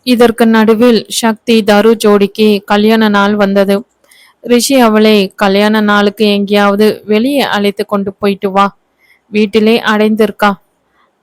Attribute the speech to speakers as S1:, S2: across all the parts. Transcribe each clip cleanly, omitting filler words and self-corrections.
S1: இதற்கு நடுவில் சக்தி தரு ஜோடிக்கு கல்யாண நாள் வந்தது. ரிஷி அவளை கல்யாண நாளுக்கு எங்கேயாவது வெளியே அழைத்து கொண்டு போயிட்டு வா, வீட்டிலே அடைந்திருக்கா.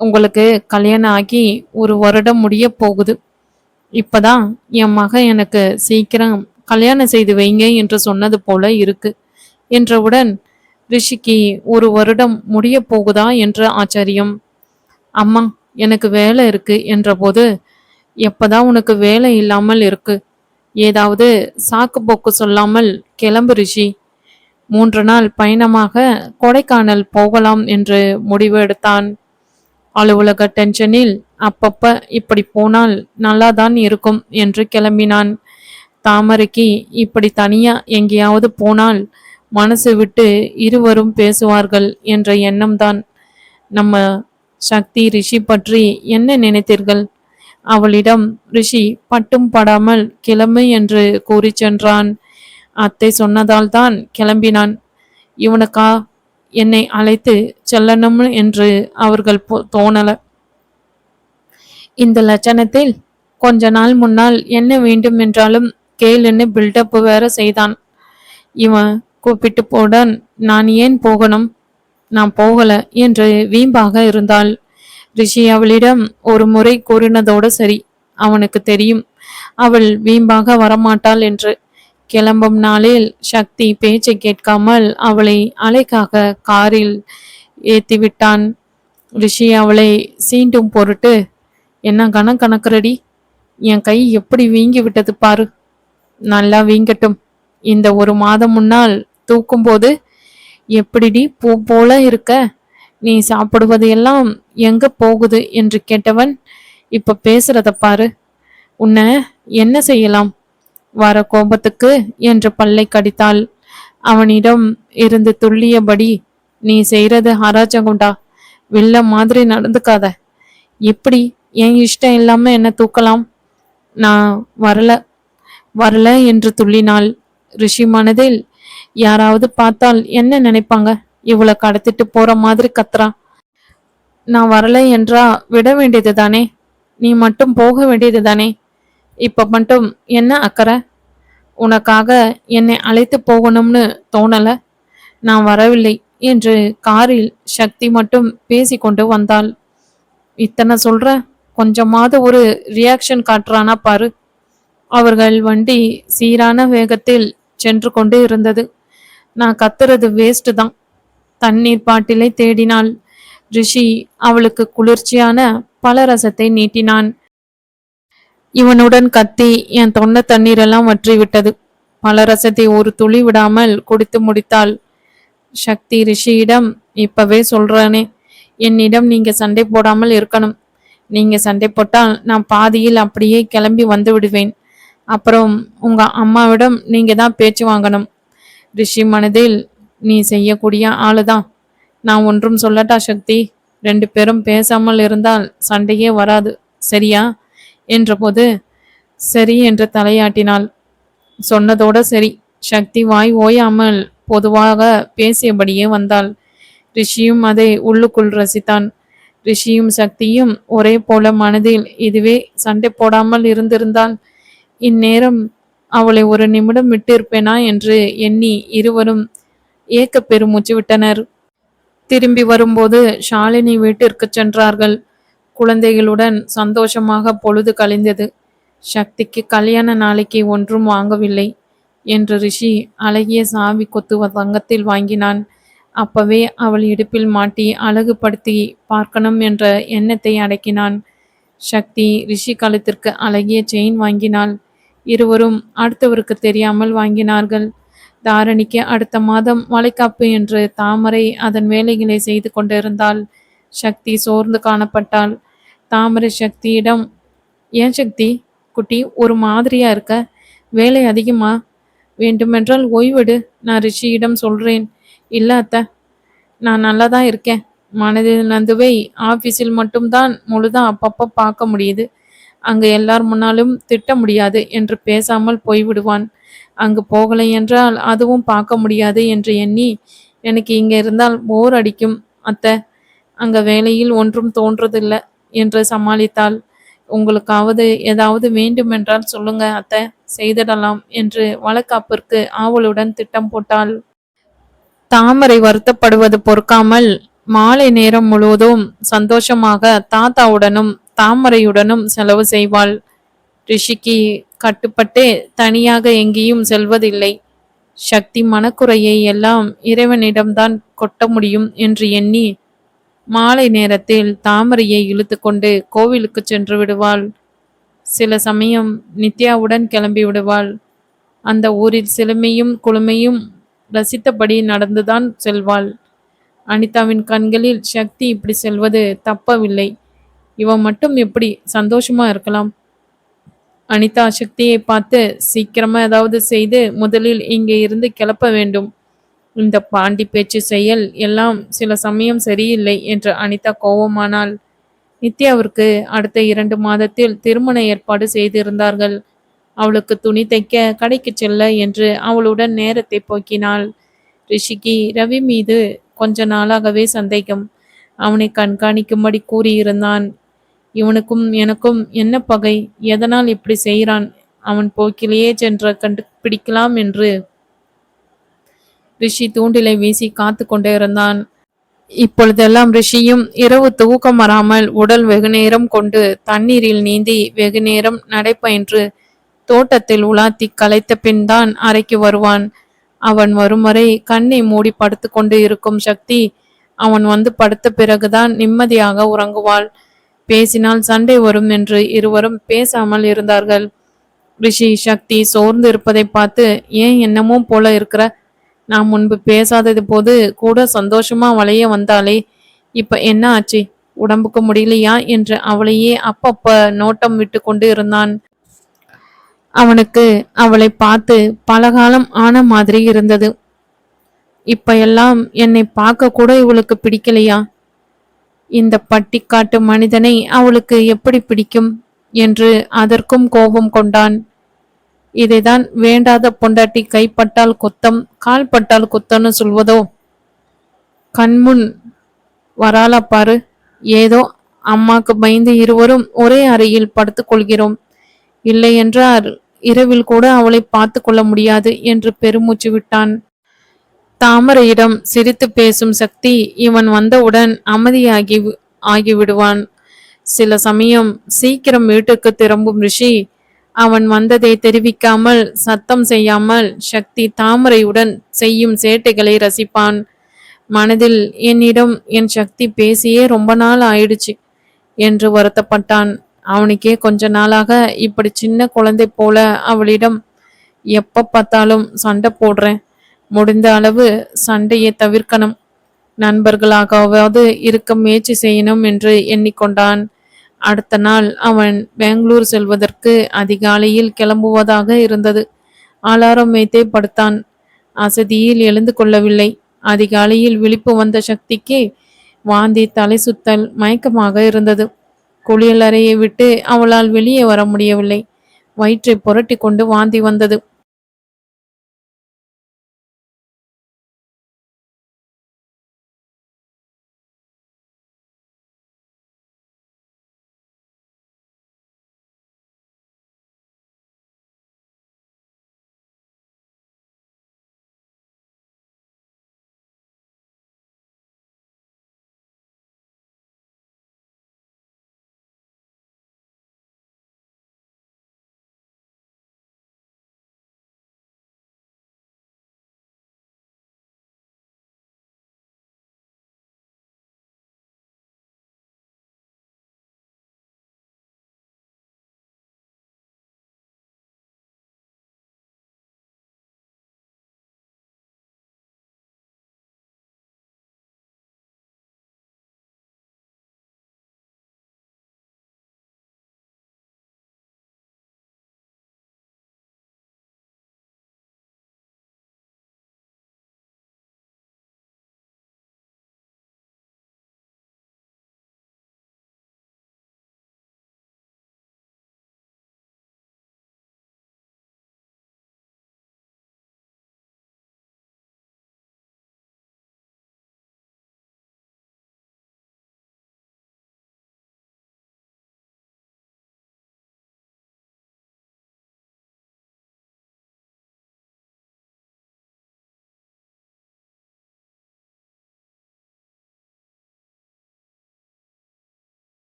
S1: உங்களுக்கு கல்யாணம் ஆகி 1 வருடம் முடிய போகுது. இப்பதான் என் மகன் எனக்கு சீக்கிரம் கல்யாணம் செய்து வைங்க என்று சொன்னது போல இருக்கு என்றவுடன் ரிஷிக்கு 1 வருடம் முடிய போகுதா என்ற ஆச்சரியம். அம்மா, எனக்கு வேலை இருக்கு என்றபோது, எப்பதான் உனக்கு வேலை இல்லாமல் இருக்கு? ஏதாவது சாக்கு போக்கு சொல்லாமல் கிளம்பு ரிஷி. 3 நாள் பயணமாக கொடைக்கானல் போகலாம் என்று முடிவு எடுத்தான். அலுவலக டென்ஷனில் அப்பப்ப இப்படி போனால் நல்லாதான் இருக்கும் என்று கிளம்பினான். தாமரைக்கு இப்படி தனியா எங்கேயாவது போனால் மனசு விட்டு இருவரும் பேசுவார்கள் என்ற எண்ணம்தான். நம்ம சக்தி ரிஷி பற்றி என்ன நினைத்தீர்கள்? அவளிடம் ரிஷி பட்டும் படாமல் கிளம்பு என்று கூறி சென்றான். அத்தை சொன்னதால் தான் கிளம்பினான். இவனுக்கா என்னை அழைத்து செல்லணும் என்று அவர்கள் தோணல. இந்த லட்சணத்தில் கொஞ்ச நாள் முன்னால் என்ன வேண்டும் என்றாலும் கேளுன்னு பில்டப் வேற செய்தான். இவன் கூப்பிட்டு போடன் நான் ஏன் போகணும், நான் போகல என்று வீம்பாக இருந்தாள். ரிஷி அவளிடம் ஒரு முறை கூறினதோடு சரி. அவனுக்கு தெரியும் அவள் வீம்பாக வரமாட்டாள் என்று. கிளம்பும் நாளில் சக்தி பேச்சை கேட்காமல் அவளை அலைக்காக காரில் ஏத்திவிட்டான். ரிஷி அவளை சீண்டும் பொருட்டு, என்ன கணக்கணக்குறடி, என் கை எப்படி வீங்கி விட்டது பாரு. நல்லா வீங்கட்டும். இந்த 1 மாதம் முன்னால் தூக்கும்போது எப்படிடி பூ போல இருக்க, நீ சாப்பிடுவது எல்லாம் எங்க போகுது என்று கேட்டவன் இப்ப பேசுறத பாரு. உன்னை என்ன செய்யலாம்? வர கோபத்துக்கு என்று பல்லை கடித்தாள். அவனிடம் இருந்து துள்ளியபடி, நீ செய்யறது அராஜகம்டா, வில்ல மாதிரி நடந்துக்காத. எப்படி என் இஷ்டம் இல்லாம என்ன தூக்கலாம்? நான் வரல வரல என்று துள்ளினாள். ரிஷி மனதில், யாராவது பார்த்தால் என்ன நினைப்பாங்க, இவளை கடத்திட்டு போற மாதிரி கத்துறா. நான் வரல என்றா விட வேண்டியது தானே, நீ மட்டும் போக வேண்டியது தானே. இப்ப மட்டும் என்ன அக்கறை? உனக்காக என்னை அழைத்து போகணும்னு தோணல. நான் வரவில்லை என்று காரில் சக்தி மட்டும் பேசிக்கொண்டு வந்தாள். இத்தனை சொல்ற, கொஞ்சமாவது ஒரு ரியாக்ஷன் காட்டுறானா பாரு. அவர்கள் வண்டி சீரான வேகத்தில் சென்று கொண்டு இருந்தது. நான் கத்துறது வேஸ்ட் தான். தண்ணீர் பாட்டிலை தேடினாள். ரிஷி அவளுக்கு குளிர்ச்சியான பலரசத்தை நீட்டினான். இவனுடன் கத்தி என் தொண்டை தண்ணீரெல்லாம் வற்றி விட்டது. பலரசத்தை ஒரு துளி விடாமல் குடித்து முடித்தாள். சக்தி ரிஷியிடம், இப்பவே சொல்றானே, என்னிடம் நீங்க சண்டை போடாமல் இருக்கணும். நீங்க சண்டை போட்டால் நான் பாதியில் அப்படியே கிளம்பி வந்து விடுவேன். அப்புறம் உங்க அம்மாவிடம் நீங்க தான் பேச்சு வாங்கணும். ரிஷி மனதில், நீ செய்யக்கூடிய ஆளுதான். நான் ஒன்றும் சொல்லட்டா சக்தி? 2 பேரும் பேசாமல் இருந்தால் சண்டையே வராது, சரியா என்றபோது சரி என்று தலையாட்டினாள். சொன்னதோட சரி. சக்தி வாய் ஓயாமல் பொதுவாக பேசியபடியே வந்தாள். ரிஷியும் அதை உள்ளுக்குள் ரசித்தான். ரிஷியும் சக்தியும் ஒரே போல மனதில் இதுவே சண்டை போடாமல் இருந்திருந்தால் இந்நேரம் அவளை 1 நிமிடம் விட்டு இருப்பேனா என்று எண்ணி இருவரும் ஏக்க பெருமூச்சு விட்டனர். திரும்பி வரும்போது ஷாலினி வீட்டிற்கு சென்றார்கள். குழந்தைகளுடன் சந்தோஷமாக பொழுது கழிந்தது. சக்திக்கு கல்யாண நாளைக்கு ஒன்றும் வாங்கவில்லை என்று ரிஷி அழகிய சாவி கொத்து தங்கத்தில் வாங்கினான். அப்பவே அவள் இடுப்பில் மாட்டி அழகுபடுத்தி பார்க்கணும் என்ற எண்ணத்தை அடக்கினான். சக்தி ரிஷி கழுத்திற்கு அழகிய செயின் வாங்கினாள். இருவரும் அடுத்தவருக்கு தெரியாமல் வாங்கினார்கள். தாரணிக்கு அடுத்த மாதம் வளைகாப்பு என்று தாமரை அதன் வேலைகளை செய்து கொண்டிருந்தாள். சக்தி சோர்ந்து காணப்பட்டாள். தாமரை சக்தியிடம், ஏன் சக்தி குட்டி ஒரு மாதிரியா இருக்க, வேலை அதிகமா? வேண்டுமென்றால் ஓய்வெடு, நான் ரிஷியிடம் சொல்றேன். இல்ல அத்தை, நான் நல்லா தான் இருக்கேன். மனதில் நந்துவை ஆபீஸில் மட்டும்தான் முழுதா அப்பப்போ பார்க்க முடியுது. அங்கு எல்லார் முன்னாலும் திட்ட முடியாது என்று பேசாமல் போய்விடுவான். அங்கு போகலை என்றால் அதுவும் பார்க்க முடியாது என்று எண்ணி எனக்கு இங்க இருந்தால் போர் அடிக்கும் அத்தை. அங்க வேலையில் ஒன்றும் தோன்றதில்லை என்று சமாளித்தாள். உங்களுக்காவது ஏதாவது வேண்டுமென்றால் சொல்லுங்க அத்தை, செய்திடலாம் என்று வளகாப்பிற்கு ஆவலுடன் திட்டம் போட்டாள். தாமரை வருத்தப்படுவது பொறுக்காமல் மாலை நேரம் முழுவதும் சந்தோஷமாக தாத்தாவுடனும் தாமரையுடனும் செலவு செய்வாள். ரிஷிக்கு கட்டுப்பட்டே தனியாக எங்கேயும் செல்வதில்லை. சக்தி மனக்குறையை எல்லாம் இறைவனிடம்தான் கொட்ட முடியும் என்று எண்ணி மாலை நேரத்தில் தாமரையை இழுத்து கொண்டு கோவிலுக்கு சென்று விடுவாள். சில சமயம் நித்யாவுடன் கிளம்பி விடுவாள். அந்த ஊரில் சிலுமையும் குளுமையும் ரசித்தபடி நடந்துதான் செல்வாள். அனிதாவின் கண்களில் சக்தி இப்படி செல்வது தப்பவில்லை. இவன் மட்டும் எப்படி சந்தோஷமா இருக்கலாம்? அனிதா சக்தியை பார்த்து, சீக்கிரமா ஏதாவது செய்து முதலில் இங்கே இருந்து கிளப்ப வேண்டும். இந்த பாண்டி பேச்சு செயல் எல்லாம் சில சமயம் சரியில்லை என்று அனிதா கோபமானாள். நித்யாவிற்கு அடுத்த 2 மாதத்தில் திருமண ஏற்பாடு செய்திருந்தார்கள். அவளுக்கு துணி தைக்க கடைக்கு செல்ல என்று அவளுடன் நேரத்தை போக்கினாள். ரிஷிக்கு ரவி மீது கொஞ்ச நாளாகவே சந்தேகம். அவனை கண்காணிக்கும்படி கூறியிருந்தான். இவனுக்கும் எனக்கும் என்ன பகை? எதனால் இப்படி செய்கிறான்? அவன் போக்கிலேயே சென்று கண்டுபிடிக்கலாம் என்று ரிஷி தூண்டிலை வீசி காத்து கொண்டே இருந்தான். இப்பொழுதெல்லாம் ரிஷியும் இரவு தூக்கம் வராமல் உடல் வெகுநேரம் கொண்டு தண்ணீரில் நீந்தி வெகுநேரம் நடைபயின்று தோட்டத்தில் உலாத்தி களைத்த பின் தான் அறைக்கு வருவான். அவன் வரும் வரை கண்ணை மூடி படுத்து கொண்டு இருக்கும் சக்தி அவன் வந்து படுத்த பிறகுதான் நிம்மதியாக உறங்குவாள். பேசினால் சண்டை வரும் என்று இருவரும் பேசாமல் இருந்தார்கள். ரிஷி சக்தி சோர்ந்து இருப்பதை பார்த்து, ஏன் என்னமோ போல இருக்கிற? நான் முன்பு பேசாதது போது கூட சந்தோஷமா வளைய வந்தாலே, இப்ப என்ன ஆச்சு? உடம்புக்கு முடியலையா என்று அவளையே அப்பப்ப நோட்டம் விட்டு கொண்டு இருந்தான். அவனுக்கு அவளை பார்த்து பலகாலம் ஆன மாதிரி இருந்தது. இப்ப எல்லாம் என்னை பார்க்க கூட இவளுக்கு பிடிக்கலையா? இந்த பட்டிக்காட்டு மனிதனை அவளுக்கு எப்படி பிடிக்கும் என்று அதற்கும் கோபம் கொண்டான். இதைதான் வேண்டாத பொண்டாட்டி கைப்பட்டால் குத்தம், கால் பட்டால் குத்தம்னு சொல்வதோ? கண்முன் வராலா பாரு. ஏதோ அம்மாக்கு பயந்து இருவரும் ஒரே அறையில் படுத்துக் கொள்கிறோம். இல்லை என்றால் இரவில் கூட அவளை பார்த்து கொள்ள முடியாது என்று பெருமூச்சு விட்டான். தாமரையிடம் சிரித்து பேசும் சக்தி இவன் வந்தவுடன் ஆகிவிடுவான். சில சமயம் சீக்கிரம் வீட்டுக்கு திரும்பும் ரிஷி அவன் வந்ததை தெரிவிக்காமல் சத்தம் செய்யாமல் சக்தி தாமரையுடன் செய்யும் சேட்டைகளை ரசிப்பான். மனதில் என்னிடம் என் சக்தி பேசியே ரொம்ப நாள் ஆயிடுச்சு என்று வருத்தப்பட்டான். அவனுக்கே கொஞ்ச நாளாக இப்படி சின்ன குழந்தை போல அவளிடம் எப்ப பார்த்தாலும் சண்டை போடுறேன். முடிந்த அளவு சண்டையை தவிர்க்கணும், நண்பர்களாகவாவது இருக்க முயற்சி செய்யணும் என்று எண்ணிக்கொண்டான். அடுத்த நாள் அவன் பெங்களூர் செல்வதற்கு அதிகாலையில் கிளம்புவதாக இருந்தது. அலாரம் வைத்தே படுத்தான். அசதியில் எழுந்து கொள்ளவில்லை. அதிகாலையில் விழிப்பு வந்த சக்திக்கு வாந்தி, தலை சுத்தல், மயக்கமாக இருந்தது. குளியல் அறையை விட்டு அவளால் வெளியே வர முடியவில்லை. வயிற்றை புரட்டி கொண்டு வாந்தி வந்தது.